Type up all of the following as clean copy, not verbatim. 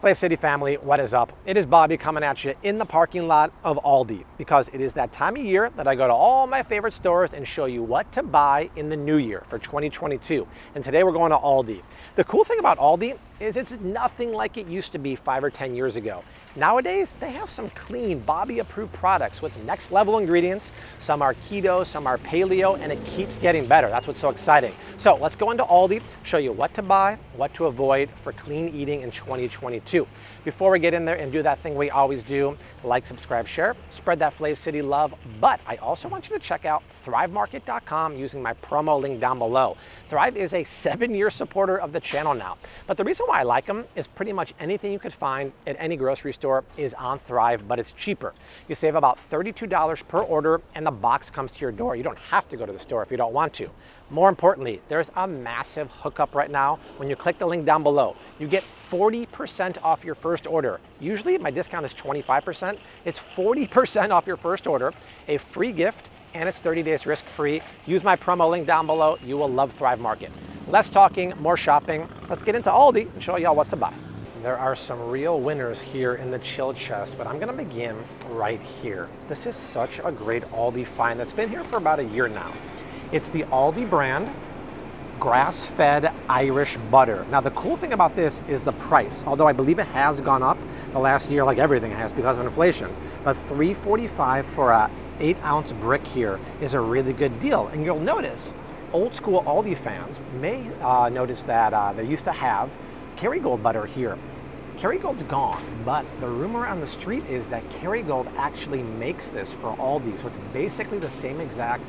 Flav City family, what is up? It is Bobby coming at you in the parking lot of ALDI because it is that time of year that I go to all my favorite stores and show you what to buy in the new year for 2022. And today we're going to ALDI. The cool thing about ALDI is it's nothing like it used to be 5 or 10 years ago. Nowadays, they have some clean, Bobby-approved products with next-level ingredients. Some are keto, some are paleo, and it keeps getting better. That's what's so exciting. So let's go into ALDI, show you what to buy, what to avoid for clean eating in 2022. Before we get in there and do that thing we always do, like, subscribe, share, spread that Flav City love. But I also want you to check out thrivemarket.com using my promo link down below. Thrive is a 7-year supporter of the channel now. But the reason why I like them is pretty much anything you could find at any grocery store is on Thrive, but it's cheaper. You save about $32 per order and the box comes to your door. You don't have to go to the store if you don't want to. More importantly, there's a massive hookup right now. When you click the link down below, you get 40% off your first order. Usually my discount is 25%. It's 40% off your first order, a free gift, and it's 30 days risk-free. Use my promo link down below. You will love Thrive Market. Less talking, more shopping. Let's get into ALDI and show y'all what to buy. There are some real winners here in the chill chest, but I'm gonna begin right here. This is such a great ALDI find that's been here for about a year now. It's the ALDI brand grass-fed Irish butter. Now the cool thing about this is the price, although I believe it has gone up the last year like everything has because of inflation, but $3.45 for a 8-ounce brick here is a really good deal. And you'll notice, old school ALDI fans may notice that they used to have Kerrygold butter here. Kerrygold's gone, but the rumor on the street is that Kerrygold actually makes this for ALDI. So it's basically the same exact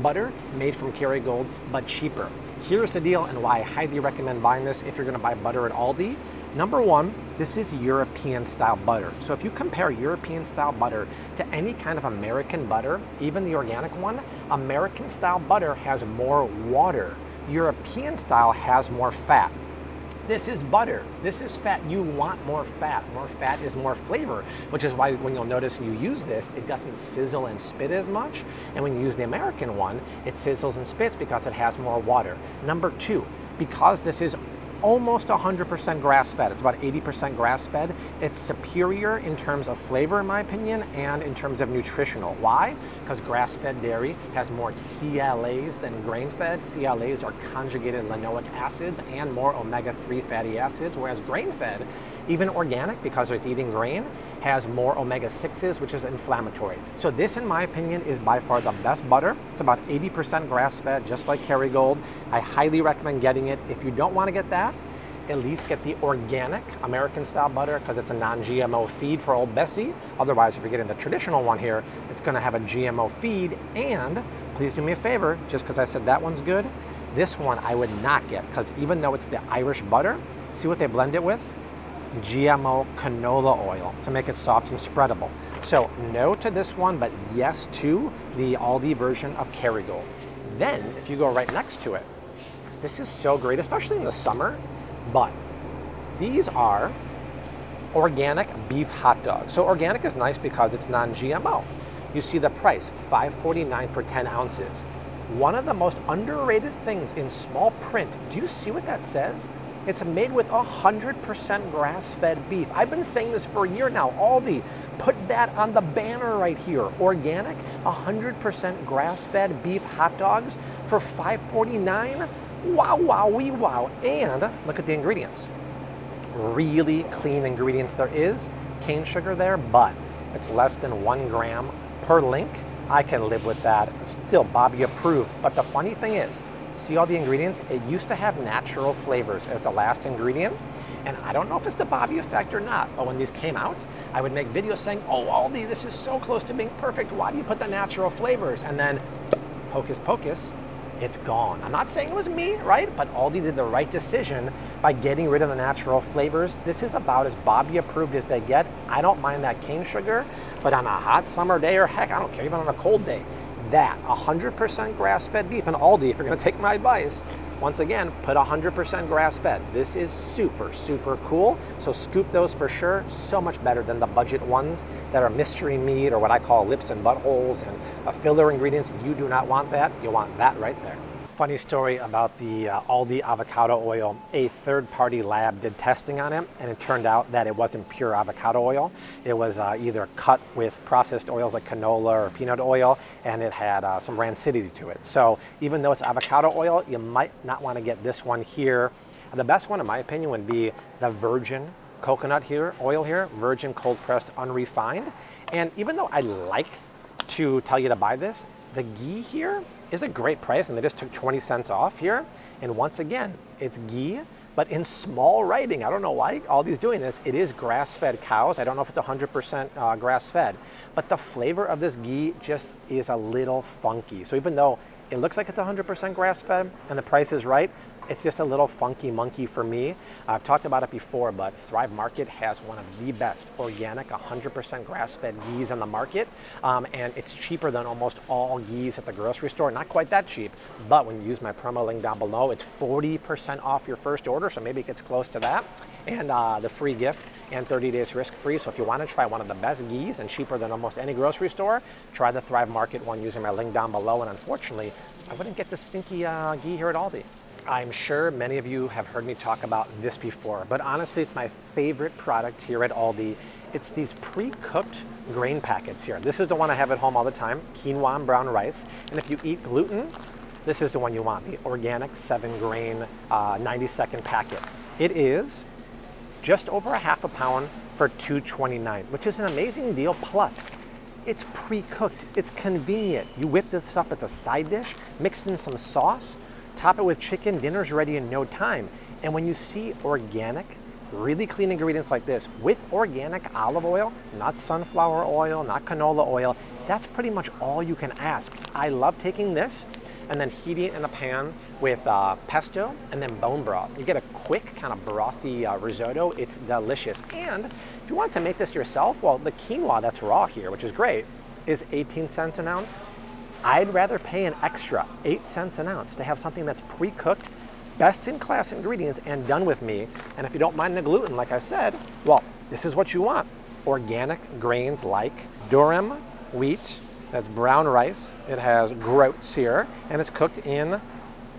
butter made from Kerrygold, but cheaper. Here's the deal and why I highly recommend buying this if you're gonna buy butter at ALDI. Number one, this is European style butter. So if you compare European style butter to any kind of American butter, even the organic one, American style butter has more water. European style has more fat. This is butter. This is fat. You want more fat. More fat is more flavor, which is why when you'll notice you use this, it doesn't sizzle and spit as much. And when you use the American one, it sizzles and spits because it has more water. Number two, because this is almost 100% grass-fed. It's about 80% grass-fed. It's superior in terms of flavor, in my opinion, and in terms of nutritional. Why? Because grass-fed dairy has more CLAs than grain-fed. CLAs are conjugated linoleic acids and more omega-3 fatty acids, whereas grain-fed, even organic, because it's eating grain, has more omega-6s, which is inflammatory. So this, in my opinion, is by far the best butter. It's about 80% grass-fed, just like Kerrygold. I highly recommend getting it. If you don't want to get that, at least get the organic American-style butter because it's a non-GMO feed for Old Bessie. Otherwise, if you're getting the traditional one here, it's going to have a GMO feed. And please do me a favor, just because I said that one's good, this one I would not get because even though it's the Irish butter, see what they blend it with? GMO canola oil to make it soft and spreadable. So no to this one, but yes to the ALDI version of Kerrygold. Then, if you go right next to it, this is so great, especially in the summer, but these are organic beef hot dogs. So organic is nice because it's non-GMO. You see the price, $5.49 for 10 ounces. One of the most underrated things in small print, do you see what that says? It's made with 100% grass-fed beef. I've been saying this for a year now. ALDI, put that on the banner right here. Organic, 100% grass-fed beef hot dogs for $5.49. Wow, wow, wee, wow. And look at the ingredients. Really clean ingredients there is. Cane sugar there, but it's less than 1 gram per link. I can live with that. It's still Bobby approved. But the funny thing is, see all the ingredients? It used to have natural flavors as the last ingredient. And I don't know if it's the Bobby effect or not, but when these came out, I would make videos saying, oh, ALDI, this is so close to being perfect. Why do you put the natural flavors? And then, hocus pocus, it's gone. I'm not saying it was me, right? But ALDI did the right decision by getting rid of the natural flavors. This is about as Bobby approved as they get. I don't mind that cane sugar, but on a hot summer day, or heck, I don't care, even on a cold day, that 100% grass-fed beef, and ALDI, if you're gonna take my advice, once again, put 100% grass-fed. This is super, super cool. So scoop those for sure. So much better than the budget ones that are mystery meat or what I call lips and buttholes and filler ingredients. You do not want that. You want that right there. Funny story about the ALDI avocado oil. A third-party lab did testing on it, and it turned out that it wasn't pure avocado oil. It was either cut with processed oils like canola or peanut oil, and it had some rancidity to it. So even though it's avocado oil, you might not want to get this one here. The best one, in my opinion, would be the virgin coconut oil here, virgin cold-pressed unrefined. And even though I like to tell you to buy this, the ghee here is a great price, and they just took 20 cents off here. And once again, it's ghee, but in small writing. I don't know why Aldi's doing this. It is grass-fed cows. I don't know if it's 100% grass-fed, but the flavor of this ghee just is a little funky. So even though it looks like it's 100% grass-fed and the price is right, it's just a little funky monkey for me. I've talked about it before, but Thrive Market has one of the best organic 100% grass-fed ghees on the market, and it's cheaper than almost all ghees at the grocery store. Not quite that cheap, but when you use my promo link down below, it's 40% off your first order, so maybe it gets close to that, and the free gift and 30 days risk-free. So if you want to try one of the best ghees and cheaper than almost any grocery store, try the Thrive Market one using my link down below. And unfortunately, I wouldn't get the stinky ghee here at Aldi. I'm sure many of you have heard me talk about this before, but honestly, it's my favorite product here at Aldi. It's these pre-cooked grain packets here. This is the one I have at home all the time, quinoa and brown rice. And if you eat gluten, this is the one you want, the organic 7-grain 90-second packet. It is just over a half a pound for $2.29, which is an amazing deal. Plus, it's pre-cooked, it's convenient. You whip this up as a side dish, mix in some sauce, top it with chicken, dinner's ready in no time. And when you see organic, really clean ingredients like this with organic olive oil, not sunflower oil, not canola oil, that's pretty much all you can ask. I love taking this and then heating it in a pan with pesto and then bone broth. You get a quick kind of brothy risotto. It's delicious. And if you wanted to make this yourself, well, the quinoa that's raw here, which is great, is 18 cents an ounce. I'd rather pay an extra 8 cents an ounce to have something that's pre-cooked, best-in-class ingredients, and done with me. And if you don't mind the gluten, like I said, well, this is what you want. Organic grains like durum wheat, that's brown rice, it has groats here, and it's cooked in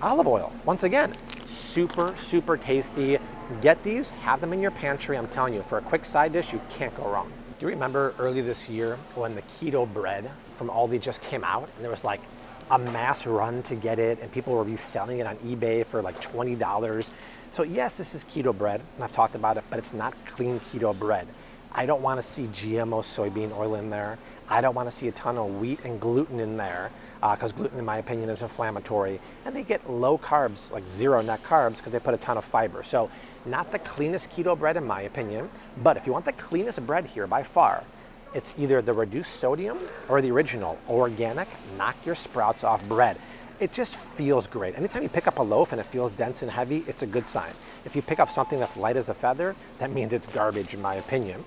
olive oil. Once again, super, super tasty. Get these, have them in your pantry. I'm telling you, for a quick side dish, you can't go wrong. Do you remember early this year when the Keto Bread from Aldi just came out, and there was like a mass run to get it, and people were reselling it on eBay for like $20. So yes, this is keto bread, and I've talked about it, but it's not clean keto bread. I don't want to see GMO soybean oil in there. I don't want to see a ton of wheat and gluten in there, because gluten, in my opinion, is inflammatory. And they get low carbs, like zero net carbs, because they put a ton of fiber. So not the cleanest keto bread, in my opinion. But if you want the cleanest bread here by far, it's either the reduced sodium or the original organic, knock your sprouts off bread. It just feels great. Anytime you pick up a loaf and it feels dense and heavy, it's a good sign. If you pick up something that's light as a feather, that means it's garbage, in my opinion.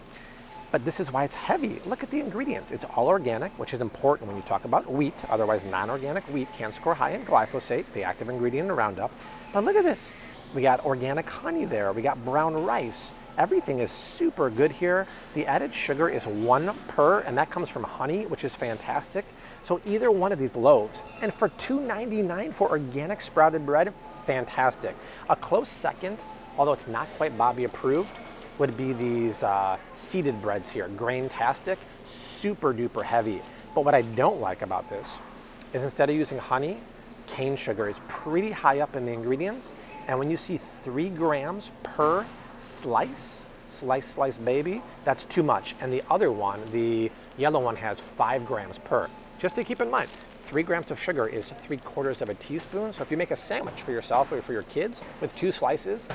But this is why it's heavy. Look at the ingredients. It's all organic, which is important when you talk about wheat. Otherwise, non-organic wheat can score high in glyphosate, the active ingredient in Roundup. But look at this. We got organic honey there. We got brown rice. Everything is super good here. The added sugar is 1 per, and that comes from honey, which is fantastic. So either one of these loaves, and for $2.99 for organic sprouted bread, fantastic. A close second, although it's not quite Bobby approved, would be these seeded breads here, grain-tastic, super duper heavy. But what I don't like about this is instead of using honey, cane sugar is pretty high up in the ingredients. And when you see 3 grams per slice baby, that's too much. And the other one, the yellow one, has 5 grams per. Just to keep in mind, 3 grams of sugar is 3/4 of a teaspoon. So if you make a sandwich for yourself or for your kids with 2 slices,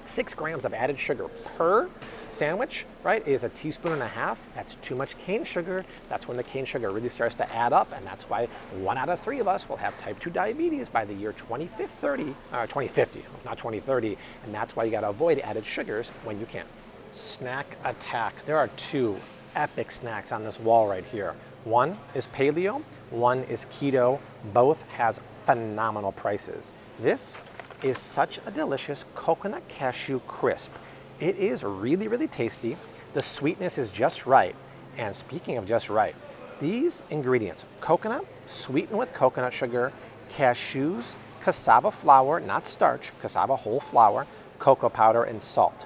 6 grams of added sugar per sandwich, right, is 1.5 teaspoons. That's too much cane sugar. That's when the cane sugar really starts to add up, and that's why 1 out of 3 of us will have type 2 diabetes by the year 2050, not 2030, and that's why you gotta avoid added sugars when you can. Snack attack. There are 2 epic snacks on this wall right here. One is paleo, one is keto. Both has phenomenal prices. This is such a delicious coconut cashew crisp. It is really, really tasty. The sweetness is just right. And speaking of just right, these ingredients, coconut, sweetened with coconut sugar, cashews, cassava flour, not starch, cassava whole flour, cocoa powder, and salt.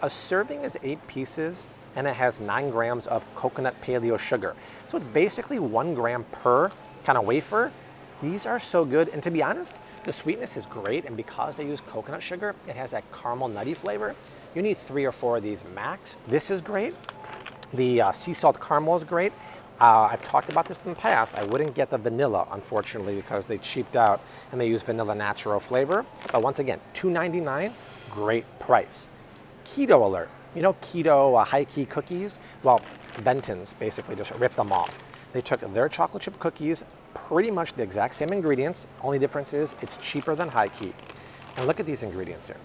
A serving is 8 pieces, and it has 9 grams of coconut paleo sugar. So it's basically 1 gram per kind of wafer. These are so good, and to be honest, the sweetness is great, and because they use coconut sugar, it has that caramel nutty flavor. You need 3 or 4 of these max. This is great. The sea salt caramel is great. I've talked about this in the past. I wouldn't get the vanilla, unfortunately, because they cheaped out and they use vanilla natural flavor. But once again, $2.99, great price. Keto alert. You know keto high-key cookies? Well, Benton's basically just ripped them off. They took their chocolate chip cookies, pretty much the exact same ingredients. Only difference is it's cheaper than high-key. And look at these ingredients here.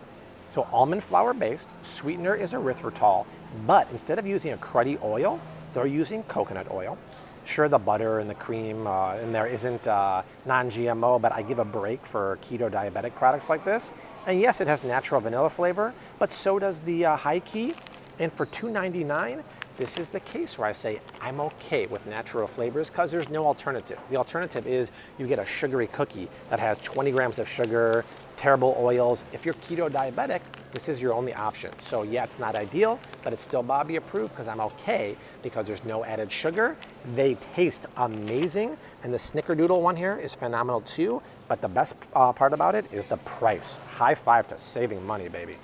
So almond flour based, sweetener is erythritol, but instead of using a cruddy oil, they're using coconut oil. Sure, the butter and the cream in there isn't non-GMO, but I give a break for keto diabetic products like this. And yes, it has natural vanilla flavor, but so does the high-key. And for $2.99, this is the case where I say I'm okay with natural flavors because there's no alternative. The alternative is you get a sugary cookie that has 20 grams of sugar, terrible oils. If you're keto diabetic, this is your only option. So yeah, it's not ideal, but it's still Bobby approved because I'm okay because there's no added sugar. They taste amazing, and the Snickerdoodle one here is phenomenal too, but the best part about it is the price. High five to saving money, baby.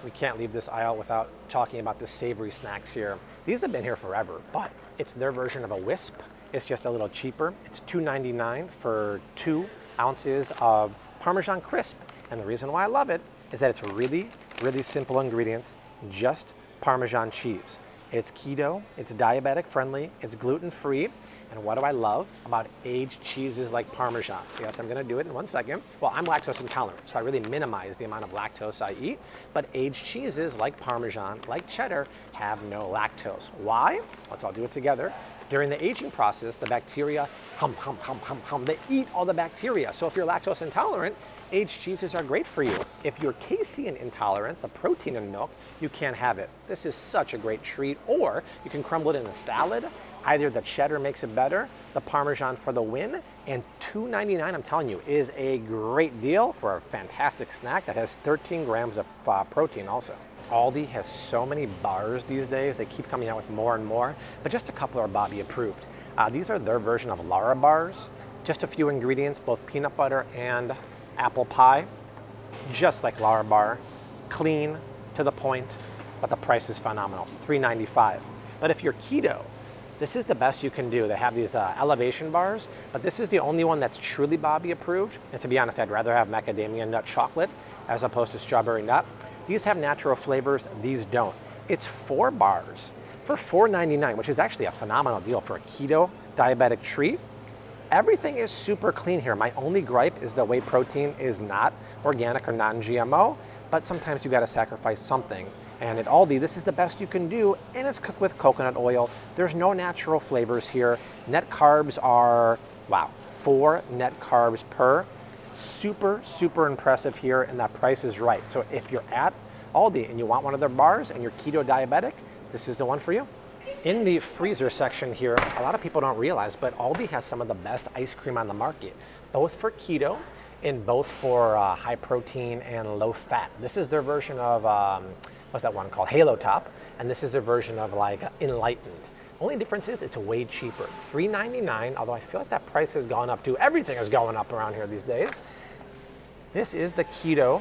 We can't leave this aisle without talking about the Savory Snacks here. These have been here forever, but it's their version of a Wisp. It's just a little cheaper. It's $2.99 for 2 ounces of Parmesan crisp. And the reason why I love it is that it's really, really simple ingredients, just Parmesan cheese. It's keto, it's diabetic friendly, it's gluten-free. And what do I love about aged cheeses like Parmesan? Yes, I'm gonna do it in 1 second. Well, I'm lactose intolerant, so I really minimize the amount of lactose I eat, but aged cheeses like Parmesan, like cheddar, have no lactose. Why? Let's all do it together. During the aging process, the bacteria they eat all the bacteria. So if you're lactose intolerant, aged cheeses are great for you. If you're casein intolerant, the protein in milk, you can't have it. This is such a great treat. Or you can crumble it in a salad. Either the cheddar makes it better, the Parmesan for the win, and $2.99, I'm telling you, is a great deal for a fantastic snack that has 13 grams of protein also. Aldi has so many bars these days. They keep coming out with more and more, but just a couple are Bobby approved. These are their version of Lara bars. Just a few ingredients, both peanut butter and apple pie. Just like Lara bar, clean, to the point, but the price is phenomenal, $3.95. But if you're keto, this is the best you can do. They have these elevation bars, but this is the only one that's truly Bobby approved. And to be honest, I'd rather have macadamia nut chocolate as opposed to strawberry nut. These have natural flavors, these don't. It's 4 bars for $4.99, which is actually a phenomenal deal for a keto diabetic treat. Everything is super clean here. My only gripe is the whey protein is not organic or non-GMO, but sometimes you gotta sacrifice something. And at Aldi, this is the best you can do, and it's cooked with coconut oil. There's no natural flavors here. Net carbs are, wow, 4 net carbs per. Super, super impressive here, and that price is right. So if you're at Aldi and you want one of their bars and you're keto diabetic, this is the one for you. In the freezer section here, a lot of people don't realize, but Aldi has some of the best ice cream on the market, both for keto and both for high protein and low fat. This is their version of, what's that one called? Halo Top, and this is their version of like Enlightened. Only difference is it's way cheaper, $3.99, although I feel like that price has gone up too. Everything is going up around here these days. This is the Keto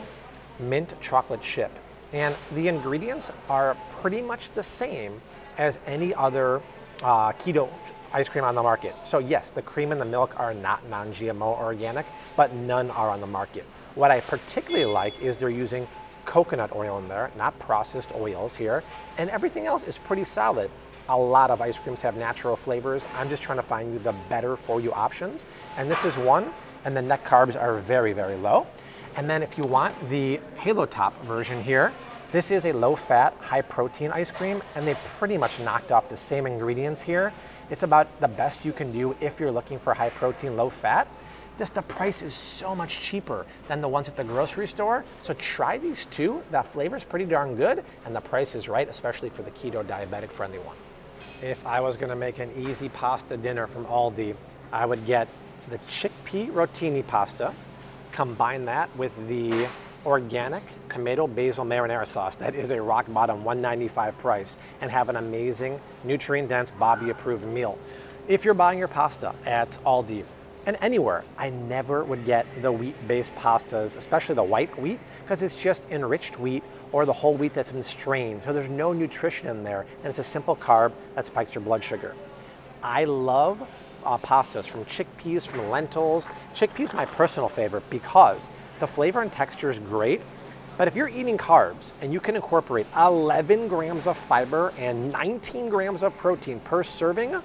Mint Chocolate Chip, and the ingredients are pretty much the same as any other keto ice cream on the market. So yes, the cream and the milk are not non-GMO or organic, but none are on the market. What I particularly like is they're using coconut oil in there, not processed oils here, and everything else is pretty solid. A lot of ice creams have natural flavors. I'm just trying to find you the better for you options. And this is one, and the net carbs are very, very low. And then if you want the Halo Top version here, this is a low fat, high protein ice cream, and they pretty much knocked off the same ingredients here. It's about the best you can do if you're looking for high protein, low fat. The price is so much cheaper than the ones at the grocery store. So try these two. That flavor is pretty darn good, and the price is right, especially for the keto diabetic friendly one. If I was gonna make an easy pasta dinner from Aldi, I would get the chickpea rotini pasta, Combine that with the organic tomato basil marinara sauce. That is a rock bottom $1.95 price, and have an amazing nutrient dense Bobby approved meal. If you're buying your pasta at Aldi and anywhere, I never would get the wheat-based pastas, especially the white wheat, because it's just enriched wheat or the whole wheat that's been strained. So there's no nutrition in there, and it's a simple carb that spikes your blood sugar. I love pastas from chickpeas, from lentils. Chickpeas my personal favorite because the flavor and texture is great, but if you're eating carbs and you can incorporate 11 grams of fiber and 19 grams of protein per serving,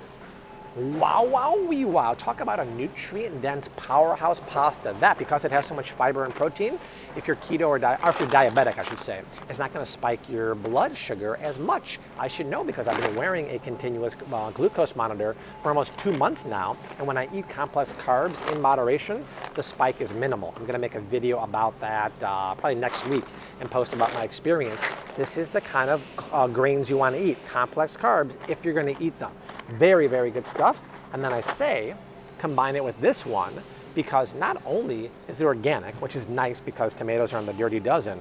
wow, wow, wee, wow. Talk about a nutrient-dense powerhouse pasta. That, because it has so much fiber and protein, if you're keto or if you're diabetic, I should say, it's not going to spike your blood sugar as much. I should know because I've been wearing a continuous glucose monitor for almost 2 months now, and when I eat complex carbs in moderation, the spike is minimal. I'm going to make a video about that probably next week and post about my experience. This is the kind of grains you want to eat, complex carbs, if you're going to eat them. Very, very good stuff. And then I say, combine it with this one, because not only is it organic, which is nice because tomatoes are on the dirty dozen,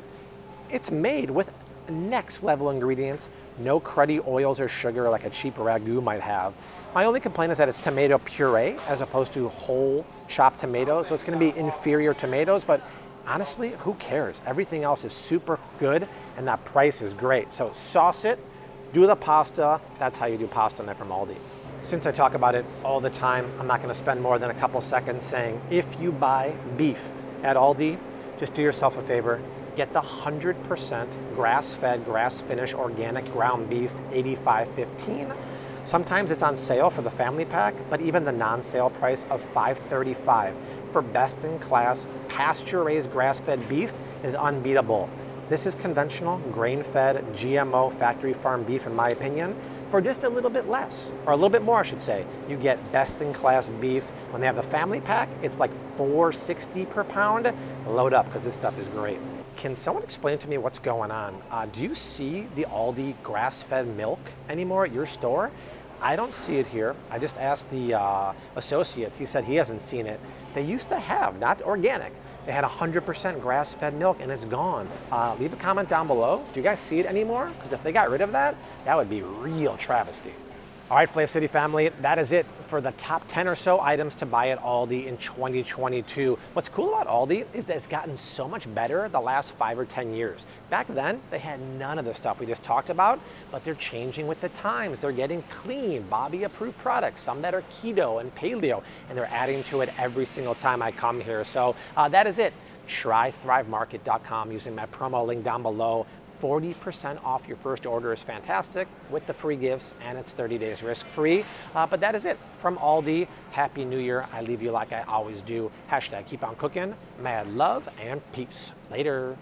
it's made with next level ingredients, no cruddy oils or sugar like a cheap ragu might have. My only complaint is that it's tomato puree as opposed to whole chopped tomatoes, so it's going to be inferior tomatoes, but honestly, who cares? Everything else is super good, and that price is great. So sauce it, do the pasta. That's how you do pasta in there from Aldi. Since I talk about it all the time, I'm not going to spend more than a couple seconds saying, if you buy beef at Aldi, just do yourself a favor, get the 100% grass-fed, grass-finished organic ground beef, $85.15. Sometimes it's on sale for the family pack, but even the non-sale price of $5.35 for best-in-class pasture-raised grass-fed beef is unbeatable. This is conventional, grain-fed, GMO, factory farm beef, in my opinion, for just a little bit less, or a little bit more, I should say. You get best-in-class beef. When they have the family pack, it's like $4.60 per pound. Load up, because this stuff is great. Can someone explain to me what's going on? Do you see the Aldi grass-fed milk anymore at your store? I don't see it here. I just asked the associate. He said he hasn't seen it. They used to have, not organic, they had 100% grass-fed milk, and it's gone. Leave a comment down below. Do you guys see it anymore? Because if they got rid of that, that would be real travesty. All right, Flav City family, that is it for the top 10 or so items to buy at Aldi in 2022. What's cool about Aldi is that it's gotten so much better the last 5 or 10 years. Back then, they had none of the stuff we just talked about, but they're changing with the times. They're getting clean, Bobby-approved products, some that are keto and paleo, and they're adding to it every single time I come here. So that is it. Try thrivemarket.com using my promo link down below. 40% off your first order is fantastic with the free gifts, and it's 30 days risk-free. But that is it from Aldi. Happy New Year. I leave you like I always do. # keep on cooking. Mad love and peace. Later.